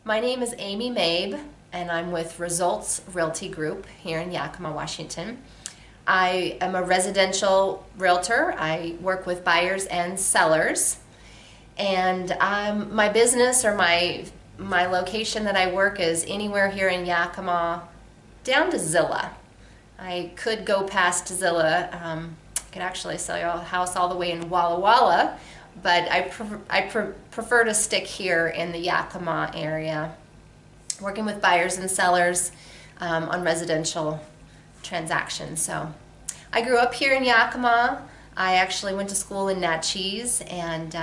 My name is Amy Maib, and I'm with Results Realty Group here in Yakima, Washington. I am a residential realtor. I work with buyers and sellers, and my business or my location that I work is anywhere here in Yakima down to Zillah. I could go past Zillah. I could actually sell you a house all the way in Walla Walla, but I prefer to stick here in the Yakima area, working with buyers and sellers on residential transactions. So I grew up here in Yakima. I actually went to school in Natchez, and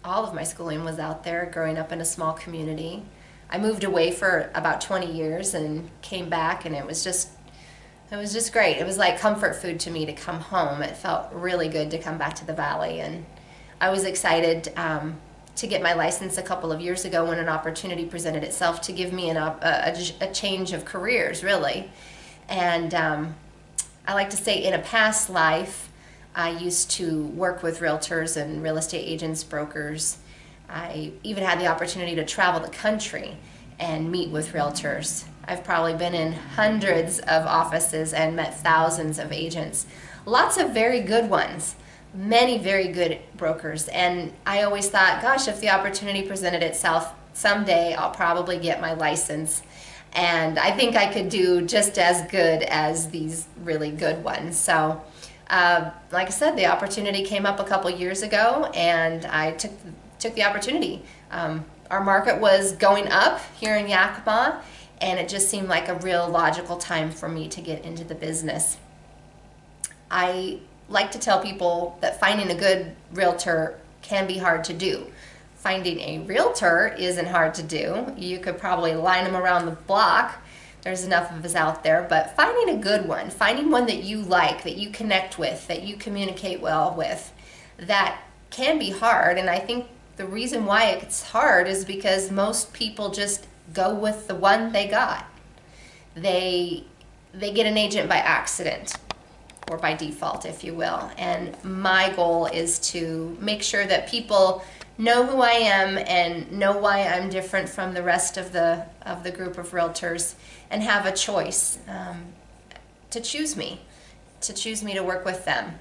all of my schooling was out there, growing up in a small community. I moved away for about 20 years and came back, and it was just great. It was like comfort food to me to come home. It felt really good to come back to the Valley, and I was excited to get my license a couple of years ago when an opportunity presented itself to give me a change of careers, really. And I like to say, in a past life, I used to work with realtors and real estate agents, brokers. I even had the opportunity to travel the country and meet with realtors. I've probably been in hundreds of offices and met thousands of agents. Lots of very good ones, many very good brokers. And I always thought, gosh, if the opportunity presented itself someday, I'll probably get my license. And I think I could do just as good as these really good ones. So like I said, the opportunity came up a couple years ago, and I took the opportunity. Our market was going up here in Yakima, and it just seemed like a real logical time for me to get into the business. I like to tell people that finding a good realtor can be hard to do. Finding a realtor isn't hard to do. You could probably line them around the block. There's enough of us out there, but finding a good one, finding one that you like, that you connect with, that you communicate well with, that can be hard. And I think the reason why it's hard is because most people just go with the one they got. They get an agent by accident, or by default, if you will. And my goal is to make sure that people know who I am and know why I'm different from the rest of the group of realtors, and have a choice to choose me to work with them.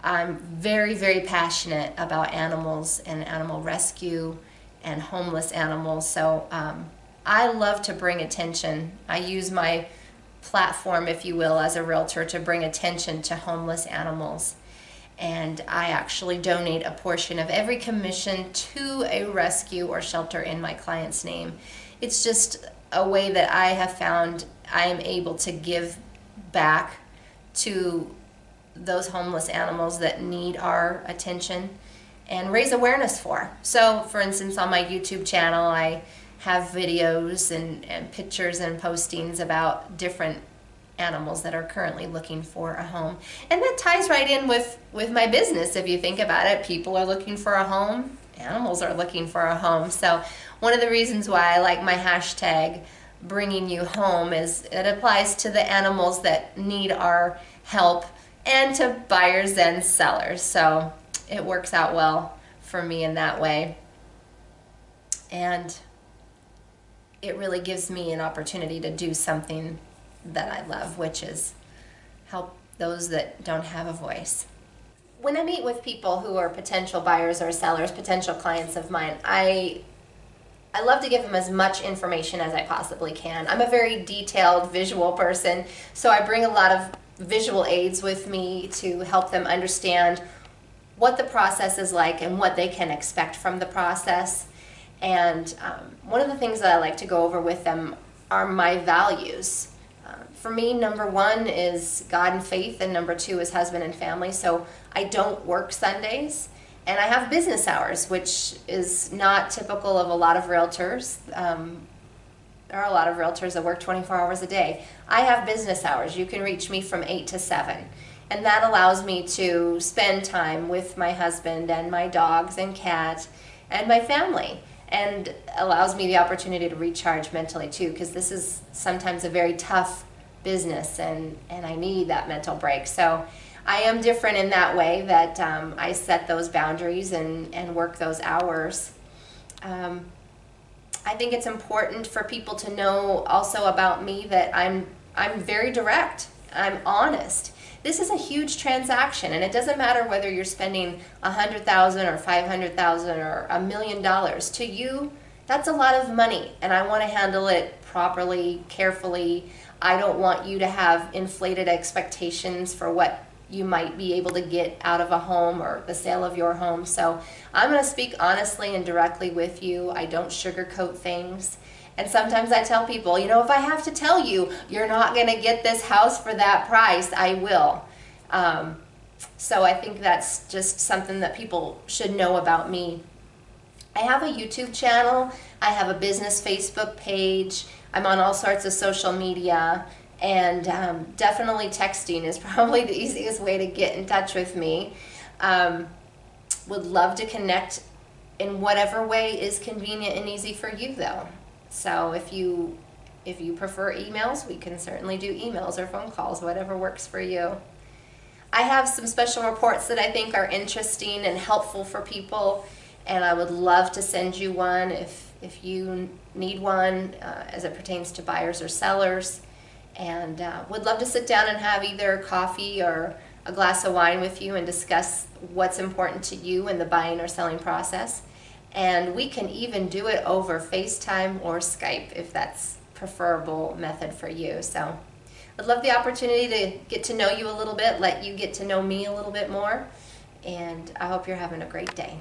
I'm very, very passionate about animals and animal rescue and homeless animals. So I love to bring attention. I use my platform, if you will, as a realtor to bring attention to homeless animals. And I actually donate a portion of every commission to a rescue or shelter in my client's name. It's just a way that I have found I am able to give back to those homeless animals that need our attention and raise awareness for. So, for instance, on my YouTube channel, I have videos and pictures and postings about different animals that are currently looking for a home. And that ties right in with my business. If you think about it, people are looking for a home, animals are looking for a home. So one of the reasons why I like my hashtag, bringing you home, is it applies to the animals that need our help and to buyers and sellers. So it works out well for me in that way. And it really gives me an opportunity to do something that I love, which is help those that don't have a voice. When I meet with people who are potential buyers or sellers, potential clients of mine, I love to give them as much information as I possibly can. I'm a very detailed visual person, so I bring a lot of visual aids with me to help them understand what the process is like and what they can expect from the process. And one of the things that I like to go over with them are my values. For me, number one is God and faith, and number two is husband and family. So I don't work Sundays, and I have business hours, which is not typical of a lot of realtors. There are a lot of realtors that work 24 hours a day. I have business hours. You can reach me from 8 to 7. And that allows me to spend time with my husband and my dogs and cat and my family, and allows me the opportunity to recharge mentally too, because this is sometimes a very tough business, and I need that mental break. So I am different in that way, that I set those boundaries and work those hours. I think it's important for people to know also about me that I'm very direct. I'm honest. This is a huge transaction, and it doesn't matter whether you're spending $100,000 or $500,000 or $1 million. To you, that's a lot of money, and I want to handle it properly, carefully. I don't want you to have inflated expectations for what you might be able to get out of a home or the sale of your home. So I'm going to speak honestly and directly with you. I don't sugarcoat things. And sometimes I tell people, you know, if I have to tell you, you're not going to get this house for that price, I will. So I think that's just something that people should know about me. I have a YouTube channel. I have a business Facebook page. I'm on all sorts of social media. And definitely texting is probably the easiest way to get in touch with me. Would love to connect in whatever way is convenient and easy for you, though. So if you prefer emails, we can certainly do emails or phone calls, whatever works for you. I have some special reports that I think are interesting and helpful for people, and I would love to send you one if you need one as it pertains to buyers or sellers. And would love to sit down and have either coffee or a glass of wine with you and discuss what's important to you in the buying or selling process. And we can even do it over FaceTime or Skype if that's preferable method for you. So I'd love the opportunity to get to know you a little bit, let you get to know me a little bit more, and I hope you're having a great day.